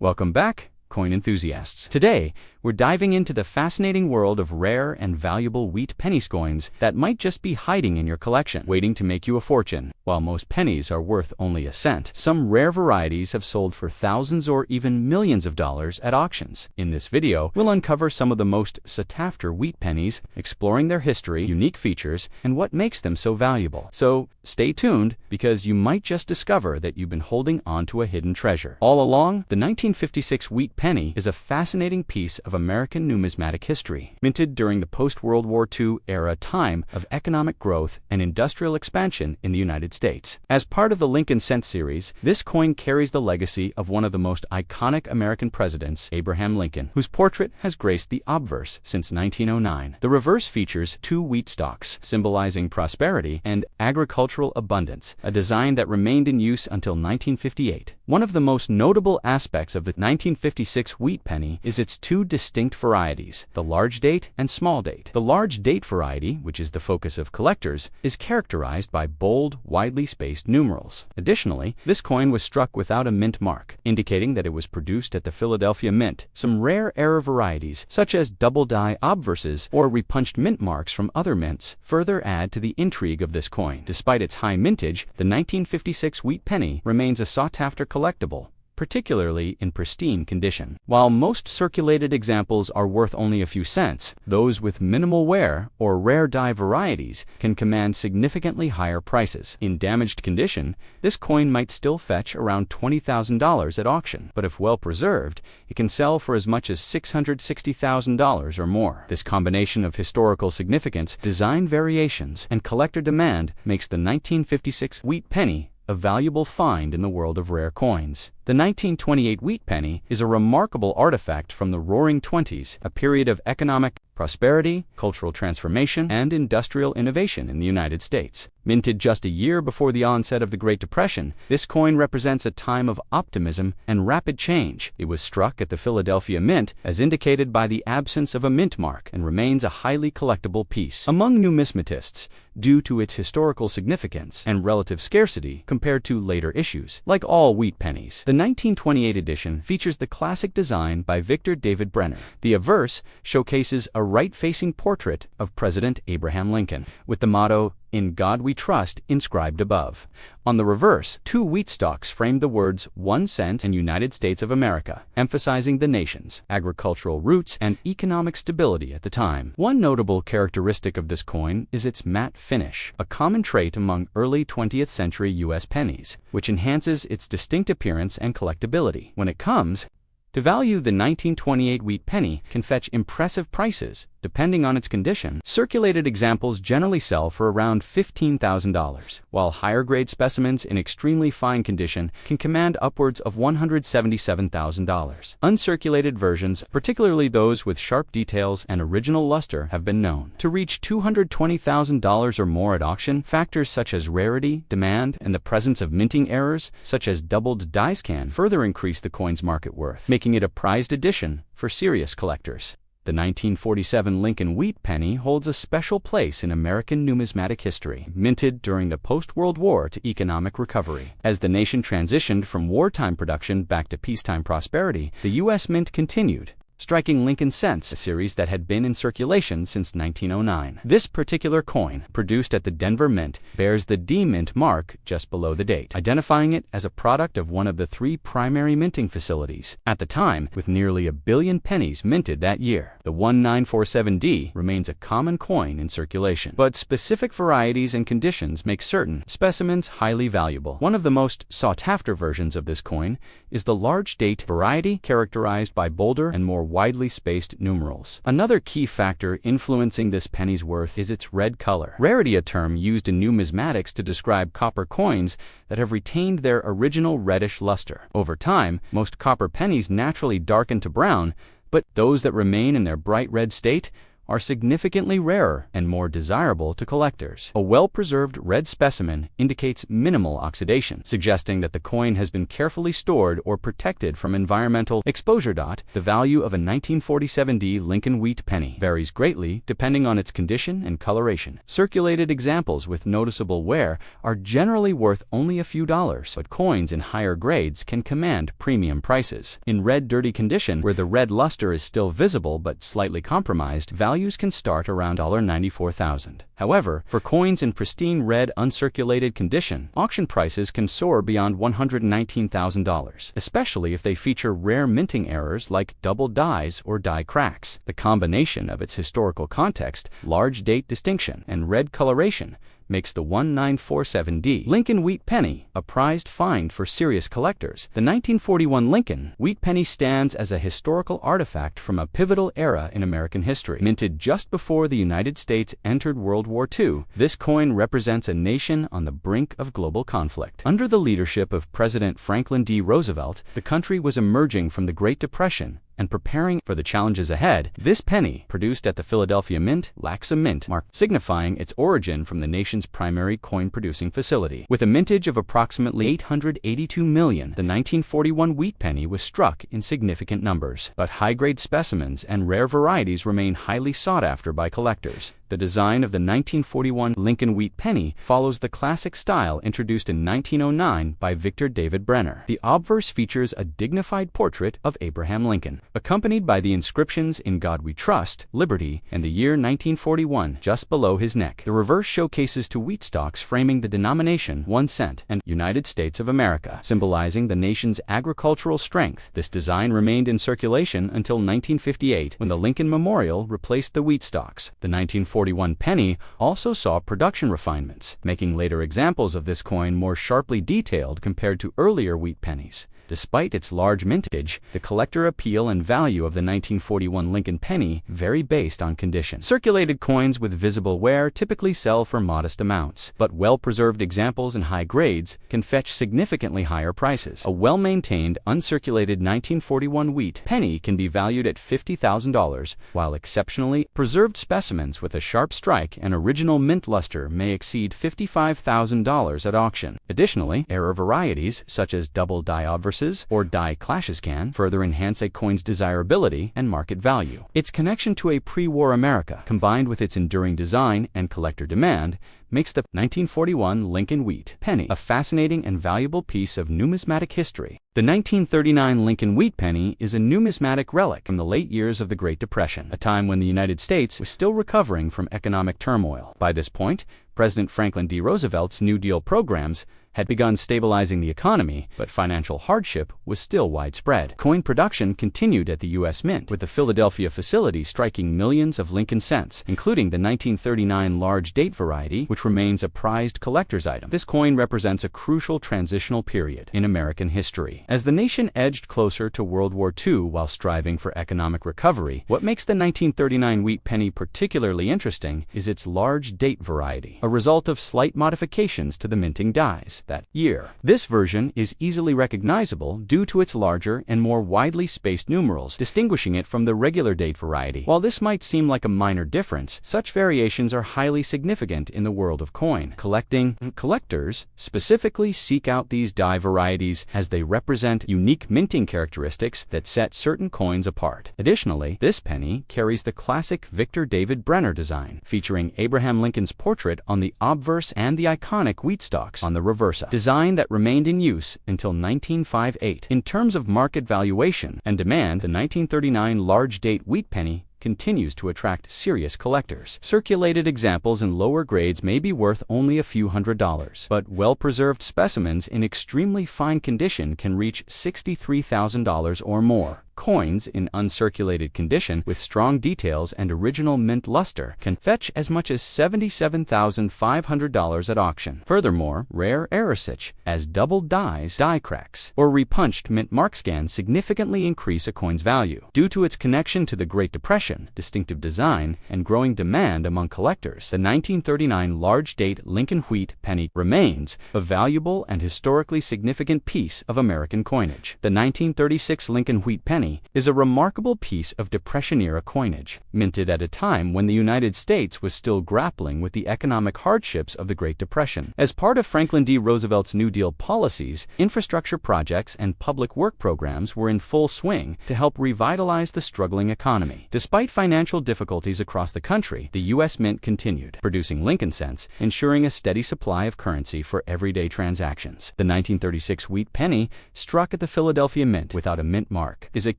Welcome back, coin enthusiasts. Today, we're diving into the fascinating world of rare and valuable wheat penny coins that might just be hiding in your collection, waiting to make you a fortune. While most pennies are worth only a cent, some rare varieties have sold for thousands or even millions of dollars at auctions. In this video, we'll uncover some of the most sought-after wheat pennies, exploring their history, unique features, and what makes them so valuable. So, stay tuned, because you might just discover that you've been holding onto a hidden treasure. All along, the 1956 wheat penny is a fascinating piece of American numismatic history. Minted during the post-World War II era time of economic growth and industrial expansion in the United States. As part of the Lincoln Cent series, this coin carries the legacy of one of the most iconic American presidents, Abraham Lincoln, whose portrait has graced the obverse since 1909. The reverse features two wheat stalks, symbolizing prosperity and agricultural abundance, a design that remained in use until 1958. One of the most notable aspects of the 1956 wheat penny is its two distinct varieties, the large date and small date. The large date variety, which is the focus of collectors, is characterized by bold, widely spaced numerals. Additionally, this coin was struck without a mint mark, indicating that it was produced at the Philadelphia Mint. Some rare error varieties, such as double die obverses or repunched mint marks from other mints, further add to the intrigue of this coin. Despite its high mintage, the 1956 wheat penny remains a sought-after collectible, particularly in pristine condition. While most circulated examples are worth only a few cents, those with minimal wear or rare die varieties can command significantly higher prices. In damaged condition, this coin might still fetch around $20,000 at auction, but if well preserved, it can sell for as much as $660,000 or more. This combination of historical significance, design variations, and collector demand makes the 1956 wheat penny a valuable find in the world of rare coins. The 1928 wheat penny is a remarkable artifact from the Roaring Twenties, a period of economic prosperity, cultural transformation, and industrial innovation in the United States. Minted just a year before the onset of the Great Depression, this coin represents a time of optimism and rapid change. It was struck at the Philadelphia Mint, as indicated by the absence of a mint mark, and remains a highly collectible piece among numismatists due to its historical significance and relative scarcity compared to later issues. Like all wheat pennies, the 1928 edition features the classic design by Victor David Brenner. The obverse showcases a right-facing portrait of President Abraham Lincoln, with the motto, "In God We Trust," inscribed above. On the reverse, two wheat stalks frame the words 1 cent and United States of America, emphasizing the nation's agricultural roots and economic stability at the time. One notable characteristic of this coin is its matte finish, a common trait among early 20th century U.S. pennies, which enhances its distinct appearance and collectability. When it comes to value, the 1928 wheat penny can fetch impressive prices, depending on its condition. Circulated examples generally sell for around $15,000, while higher-grade specimens in extremely fine condition can command upwards of $177,000. Uncirculated versions, particularly those with sharp details and original luster, have been known to reach $220,000 or more at auction. Factors such as rarity, demand, and the presence of minting errors, such as doubled dies, can further increase the coin's market worth, making it a prized addition for serious collectors. The 1947 Lincoln wheat penny holds a special place in American numismatic history, minted during the post-World War to economic recovery. As the nation transitioned from wartime production back to peacetime prosperity, the U.S. Mint continued, striking Lincoln Cents, a series that had been in circulation since 1909. This particular coin, produced at the Denver Mint, bears the D Mint mark just below the date, identifying it as a product of one of the three primary minting facilities. At the time, with nearly 1 billion pennies minted that year, the 1947D remains a common coin in circulation. But specific varieties and conditions make certain specimens highly valuable. One of the most sought-after versions of this coin is the large date variety, characterized by bolder and more widely spaced numerals. Another key factor influencing this penny's worth is its red color. Rarity, a term used in numismatics to describe copper coins that have retained their original reddish luster. Over time, most copper pennies naturally darken to brown, but those that remain in their bright red state are significantly rarer and more desirable to collectors. A well-preserved red specimen indicates minimal oxidation, suggesting that the coin has been carefully stored or protected from environmental exposure. The value of a 1947D Lincoln wheat penny varies greatly depending on its condition and coloration. Circulated examples with noticeable wear are generally worth only a few dollars, but coins in higher grades can command premium prices. In red dirty condition, where the red luster is still visible but slightly compromised, values can start around $94,000. However, for coins in pristine red uncirculated condition, auction prices can soar beyond $119,000, especially if they feature rare minting errors like double dies or die cracks. The combination of its historical context, large date distinction, and red coloration makes the 1947D Lincoln wheat penny a prized find for serious collectors. The 1941 Lincoln wheat penny stands as a historical artifact from a pivotal era in American history. Minted just before the United States entered World War II, this coin represents a nation on the brink of global conflict. Under the leadership of President Franklin D. Roosevelt, the country was emerging from the Great Depression and preparing for the challenges ahead. This penny, produced at the Philadelphia Mint, lacks a mint mark, signifying its origin from the nation's primary coin-producing facility. With a mintage of approximately 882 million, the 1941 wheat penny was struck in significant numbers. But high-grade specimens and rare varieties remain highly sought after by collectors. The design of the 1941 Lincoln wheat penny follows the classic style introduced in 1909 by Victor David Brenner. The obverse features a dignified portrait of Abraham Lincoln, accompanied by the inscriptions "In God We Trust," "Liberty," and the year 1941 just below his neck. The reverse showcases two wheat stalks framing the denomination 1 cent and United States of America, symbolizing the nation's agricultural strength. This design remained in circulation until 1958, when the Lincoln Memorial replaced the wheat stalks. The 1941 penny also saw production refinements, making later examples of this coin more sharply detailed compared to earlier wheat pennies. Despite its large mintage, the collector appeal and value of the 1941 Lincoln penny vary based on condition. Circulated coins with visible wear typically sell for modest amounts, but well-preserved examples in high grades can fetch significantly higher prices. A well-maintained, uncirculated 1941 wheat penny can be valued at $50,000, while exceptionally preserved specimens with a sharp strike and original mint luster may exceed $55,000 at auction. Additionally, rarer varieties, such as double die obverses or die clashes, can further enhance a coin's desirability and market value. Its connection to a pre-war America, combined with its enduring design and collector demand, makes the 1941 Lincoln wheat penny a fascinating and valuable piece of numismatic history. The 1939 Lincoln wheat penny is a numismatic relic from the late years of the Great Depression, a time when the United States was still recovering from economic turmoil. By this point, President Franklin D. Roosevelt's New Deal programs had begun stabilizing the economy, but financial hardship was still widespread. Coin production continued at the U.S. Mint, with the Philadelphia facility striking millions of Lincoln cents, including the 1939 large date variety, which remains a prized collector's item. This coin represents a crucial transitional period in American history. As the nation edged closer to World War II while striving for economic recovery, what makes the 1939 wheat penny particularly interesting is its large date variety, a result of slight modifications to the minting dies that year. This version is easily recognizable due to its larger and more widely spaced numerals, distinguishing it from the regular date variety. While this might seem like a minor difference, such variations are highly significant in the world of coin collecting. Collectors specifically seek out these die varieties as they represent unique minting characteristics that set certain coins apart. Additionally, this penny carries the classic Victor David Brenner design, featuring Abraham Lincoln's portrait on the obverse and the iconic wheat stalks on the reverse, design that remained in use until 1958. In terms of market valuation and demand, the 1939 large date wheat penny continues to attract serious collectors. Circulated examples in lower grades may be worth only a few $100s, but well-preserved specimens in extremely fine condition can reach $63,000 or more. Coins in uncirculated condition with strong details and original mint luster can fetch as much as $77,500 at auction. Furthermore, rare error such as double dies, die cracks, or repunched mint mark scans significantly increase a coin's value. Due to its connection to the Great Depression, distinctive design, and growing demand among collectors, the 1939 large date Lincoln wheat penny remains a valuable and historically significant piece of American coinage. The 1936 Lincoln wheat penny penny is a remarkable piece of Depression-era coinage, minted at a time when the United States was still grappling with the economic hardships of the Great Depression. As part of Franklin D. Roosevelt's New Deal policies, infrastructure projects and public work programs were in full swing to help revitalize the struggling economy. Despite financial difficulties across the country, the U.S. Mint continued, producing Lincoln cents, ensuring a steady supply of currency for everyday transactions. The 1936 wheat penny, struck at the Philadelphia Mint without a mint mark, is a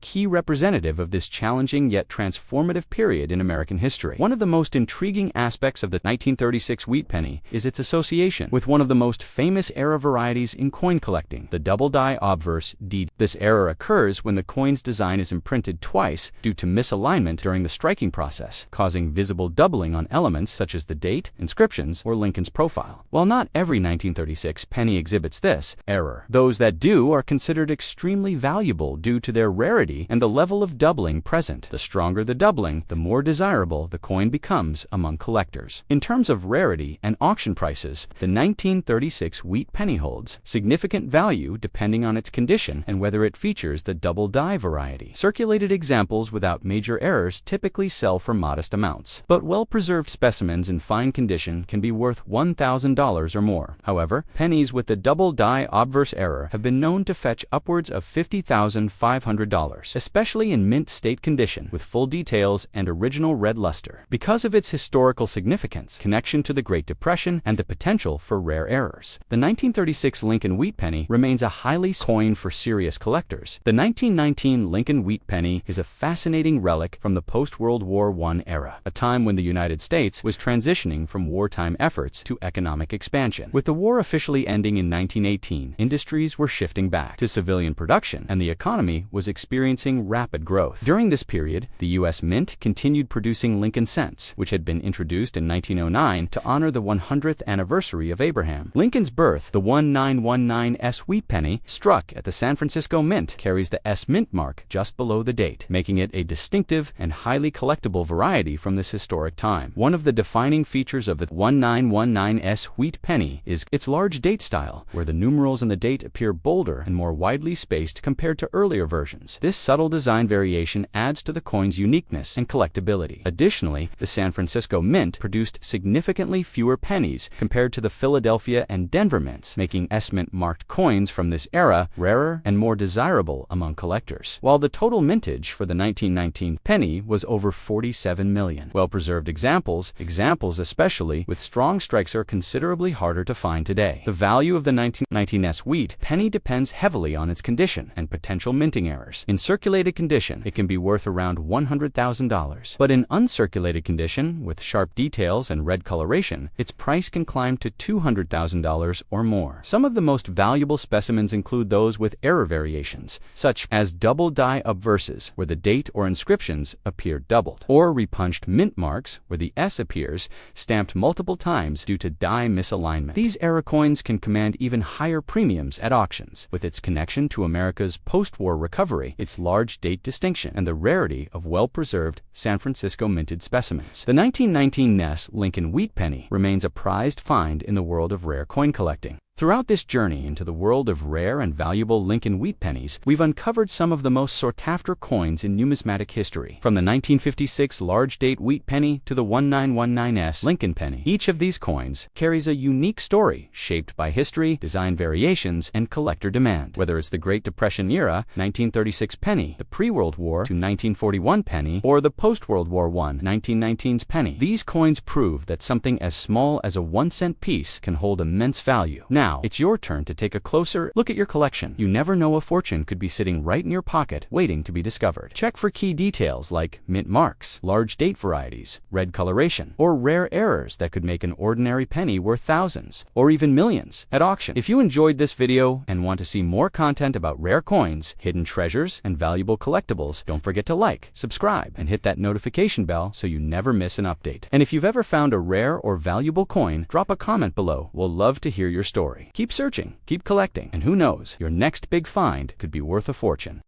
key representative of this challenging yet transformative period in American history. One of the most intriguing aspects of the 1936 wheat penny is its association with one of the most famous era varieties in coin collecting, the double-die obverse D. This error occurs when the coin's design is imprinted twice due to misalignment during the striking process, causing visible doubling on elements such as the date, inscriptions, or Lincoln's profile. While not every 1936 penny exhibits this error, those that do are considered extremely valuable due to their rarity and the level of doubling present. The stronger the doubling, the more desirable the coin becomes among collectors. In terms of rarity and auction prices, the 1936 wheat penny holds significant value depending on its condition and whether it features the double die variety. Circulated examples without major errors typically sell for modest amounts, but well-preserved specimens in fine condition can be worth $1,000 or more. However, pennies with the double die obverse error have been known to fetch upwards of $50,500, especially in mint state condition with full details and original red luster. Because of its historical significance, connection to the Great Depression, and the potential for rare errors, the 1936 Lincoln wheat penny remains a highly coin for serious collectors. The 1919 Lincoln wheat penny is a fascinating relic from the post-World War I era, a time when the United States was transitioning from wartime efforts to economic expansion. With the war officially ending in 1918, industries were shifting back to civilian production, and the economy was experiencing rapid growth. During this period, the U.S. Mint continued producing Lincoln cents, which had been introduced in 1909 to honor the 100th anniversary of Abraham Lincoln's birth. The 1919 S wheat penny, struck at the San Francisco Mint, carries the S mint mark just below the date, making it a distinctive and highly collectible variety from this historic time. One of the defining features of the 1919 S wheat penny is its large date style, where the numerals and the date appear bolder and more widely spaced compared to earlier versions. This subtle design variation adds to the coin's uniqueness and collectability. Additionally, the San Francisco Mint produced significantly fewer pennies compared to the Philadelphia and Denver mints, making S-mint marked coins from this era rarer and more desirable among collectors. While the total mintage for the 1919 penny was over 47 million. Well-preserved examples especially with strong strikes, are considerably harder to find today. The value of the 1919 S wheat penny depends heavily on its condition and potential minting errors. In circulated condition, it can be worth around $100,000. But in uncirculated condition, with sharp details and red coloration, its price can climb to $200,000 or more. Some of the most valuable specimens include those with error variations, such as double die obverses, where the date or inscriptions appear doubled, or repunched mint marks, where the S appears stamped multiple times due to die misalignment. These error coins can command even higher premiums at auctions. With its connection to America's post-war recovery, its large date distinction, and the rarity of well-preserved San Francisco minted specimens, the 1919 S Lincoln wheat penny remains a prized find in the world of rare coin collecting. Throughout this journey into the world of rare and valuable Lincoln wheat pennies, we've uncovered some of the most sought-after coins in numismatic history. From the 1956 large-date wheat penny to the 1919 Lincoln penny, each of these coins carries a unique story shaped by history, design variations, and collector demand. Whether it's the Great Depression era 1936 penny, the pre-World War to 1941 penny, or the post-World War I 1919's penny, these coins prove that something as small as a 1-cent piece can hold immense value. Now, it's your turn to take a closer look at your collection. You never know, a fortune could be sitting right in your pocket, waiting to be discovered. Check for key details like mint marks, large date varieties, red coloration, or rare errors that could make an ordinary penny worth thousands, or even millions, at auction. If you enjoyed this video and want to see more content about rare coins, hidden treasures, and valuable collectibles, don't forget to like, subscribe, and hit that notification bell so you never miss an update. And if you've ever found a rare or valuable coin, drop a comment below. We'll love to hear your story. Keep searching, keep collecting, and who knows, your next big find could be worth a fortune.